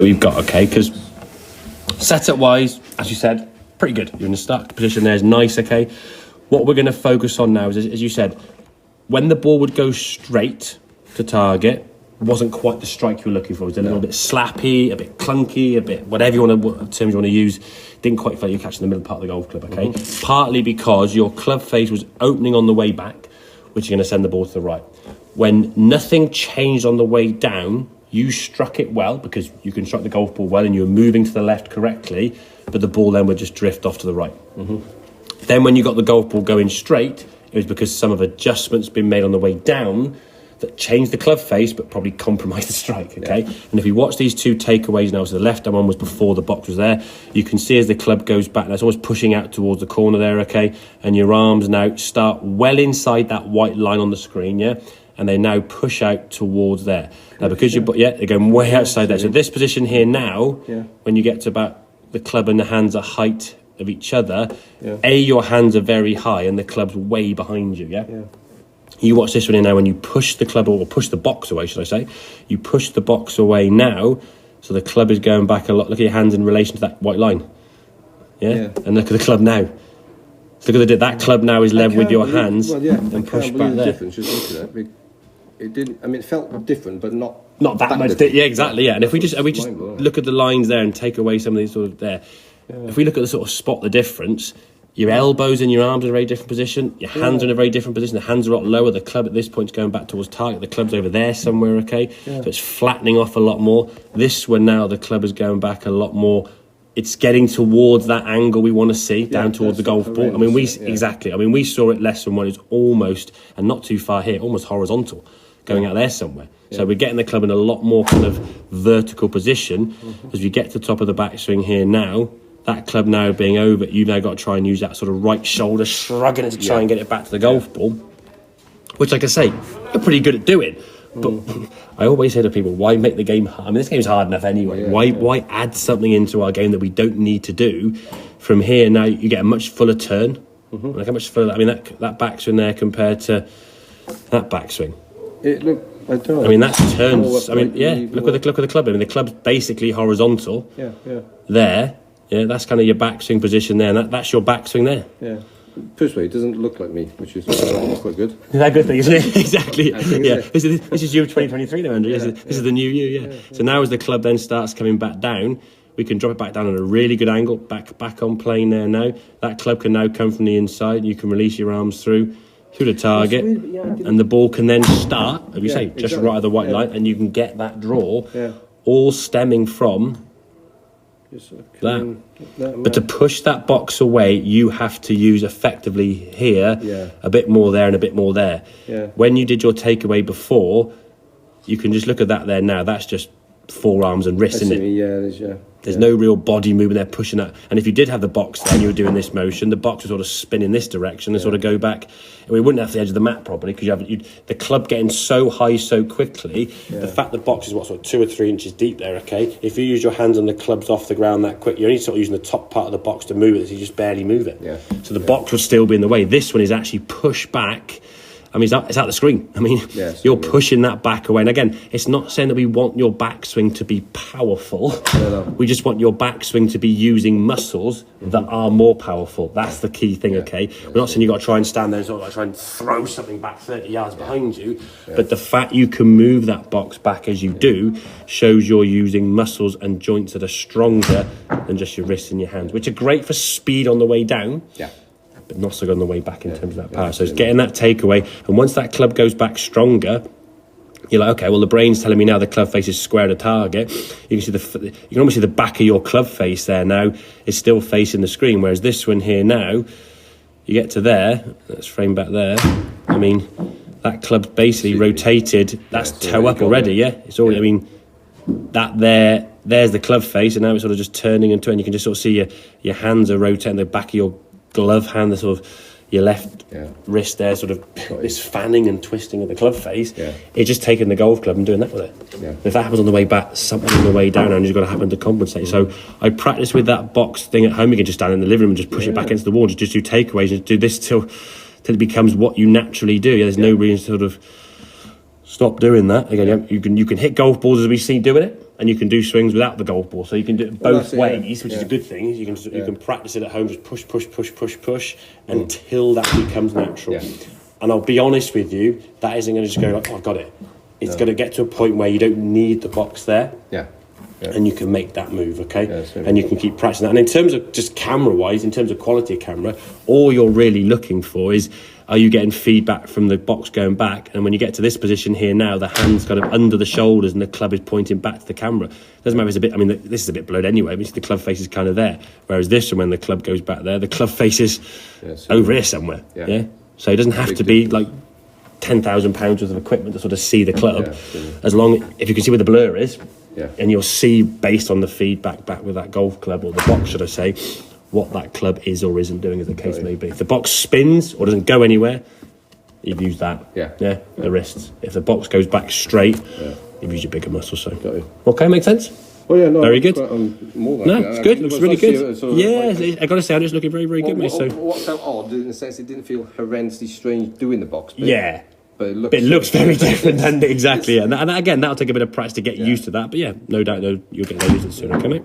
we've got, okay, because setup wise, as you said, pretty good. You're in the start position there is nice, okay. What we're going to focus on now is, as you said, when the ball would go straight to target, wasn't quite the strike you were looking for. It was a little bit slappy, a bit clunky, a bit whatever you want to, terms you want to use. Didn't quite feel like you're catching the middle part of the golf club, okay. Partly because your club face was opening on the way back, which you're going to send the ball to the right. When nothing changed on the way down, you struck it well because you can strike the golf ball well and you were moving to the left correctly, but the ball then would just drift off to the right. Then when you got the golf ball going straight, it was because some of adjustments been made on the way down that changed the club face but probably compromised the strike, okay? And if you watch these two takeaways now, so the left-hand one was before the box was there, you can see as the club goes back, that's almost pushing out towards the corner there, okay? And your arms now start well inside that white line on the screen, yeah? And they now push out towards there. Now, because they're going way outside there. So this position here now, when you get to about the club and the hands are height of each other, your hands are very high and the club's way behind you, yeah? You watch this one here now, when you push the club, or push the box away, should I say. You push the box away now, so the club is going back a lot. Look at your hands in relation to that white line. Yeah? And look at the club now. So look at that club now is level with your hands and push back there. Difference, just looking at it. It didn't. I mean, it felt different, but not that much. Yeah, exactly. Yeah, and if we just look at the lines there and take away some of these sort of there, if we look at the sort of spot the difference, your elbows and your arms are in a very different position. Your hands are in a very different position. The hands are a lot lower. The club at this point is going back towards target. The club's over there somewhere. Okay, so it's flattening off a lot more. This one now, the club is going back a lot more. It's getting towards that angle we want to see, down towards the golf ball. I mean, exactly. I mean, we saw it less than one. It's almost, and not too far here, almost horizontal, going out there somewhere. So we're getting the club in a lot more kind of vertical position. As we get to the top of the backswing here now, that club now being over, you've now got to try and use that sort of right shoulder, shrugging it to try and get it back to the golf ball, which, like I say, you're pretty good at doing. But I always say to people, why make the game hard? I mean, this game's hard enough anyway. Why add something into our game that we don't need to do? From here now, you get a much fuller turn. Like how much fuller? I mean, that backswing there compared to that backswing. I don't know. I mean, that's turns. I mean, look at the club. I mean, the club's basically horizontal. There. Yeah, that's kind of your backswing position there, and that's your backswing there. Yeah. Firstly, it doesn't look like me, which is quite good. Is that a good thing, isn't it? Exactly. This is you 2023 now, Andrew. This is the new you, So now as the club then starts coming back down, we can drop it back down at a really good angle, back on plane there now. That club can now come from the inside. You can release your arms through the target, and the ball can then start, as you say, just right at the white line, and you can get that draw, all stemming from that. But to push that box away, you have to use effectively here a bit more there and a bit more there. When you did your takeaway before, you can just look at that there now. That's just forearms and wrists, isn't it? There's no real body movement there pushing that. And if you did have the box and you were doing this motion, the box would sort of spin in this direction and sort of go back. And we wouldn't have the edge of the mat properly because the club getting so high so quickly. The fact the box is sort of 2 or 3 inches deep there, okay? If you use your hands on the clubs off the ground that quick, you're only sort of using the top part of the box to move it, so you just barely move it. So the box would still be in the way. This one is actually pushed back. I mean, it's out the screen. I mean, you're pushing that back away. And again, it's not saying that we want your backswing to be powerful. We just want your backswing to be using muscles that are more powerful. That's the key thing, okay? We're not saying you've got to try and stand there and sort of like try and throw something back 30 yards behind you. But the fact you can move that box back as you do shows you're using muscles and joints that are stronger than just your wrists and your hands, which are great for speed on the way down. But not so good on the way back in terms of that power. So it's getting that takeaway. And once that club goes back stronger, you're like, okay, well, the brain's telling me now the club face is square to target. You can almost see the back of your club face there now is still facing the screen. Whereas this one here now, you get to there, let's frame back there. I mean, that club's basically rotated. That's toe up already, It's already, I mean, there's the club face, and now it's sort of just turning and turning. You can just sort of see your hands are rotating, the back of your glove hand, the sort of your left wrist there, sort of this fanning and twisting of the club face. It's just taking the golf club and doing that with it. If that happens on the way back, something on the way down, and you've got to happen to compensate. So I practice with that box thing at home. You can just stand in the living room and just push it back against the wall, just do takeaways and do this till it becomes what you naturally do. There's no reason to sort of stop doing that. Again, you can hit golf balls as we see doing it. and you can do swings without the golf ball. So you can do it Well, both that's it, yeah. ways, which is a good thing. You can practice it at home, just push Mm. until that becomes natural. Yeah. And I'll be honest with you, that isn't going to just go like, oh, I've got it. It's going to get to a point where you don't need the box there. Yeah. Yeah. And you can make that move, okay? Yeah, that's it. And you can keep practicing that. And in terms of just camera-wise, in terms of quality of camera, all you're really looking for is, are you getting feedback from the box going back? And when you get to this position here now, the hand's kind of under the shoulders and the club is pointing back to the camera. Doesn't matter if it's a bit, I mean, this is a bit blurred anyway, but the club face is kind of there. Whereas this one, when the club goes back there, the club face is over here somewhere. Yeah. So it doesn't have to be like £10,000 worth of equipment to sort of see the club. As long, if you can see where the blur is, and you'll see based on the feedback back with that golf club, or the box, should I say, what that club is or isn't doing, as the case may be. If the box spins or doesn't go anywhere, you've used that. The wrists. If the box goes back straight, you've used your bigger muscle. So, okay, makes sense. Oh yeah, no, very good. More no, it's good. Looks really good. Like, I got to say, it's looking very, very good, mate. So, what felt odd in the sense it didn't feel horrendously strange doing the box. But but it looks very different, doesn't it? Exactly. And again, that'll take a bit of practice to get used to that. But yeah, no doubt, you'll get used to it soon. Okay, mate.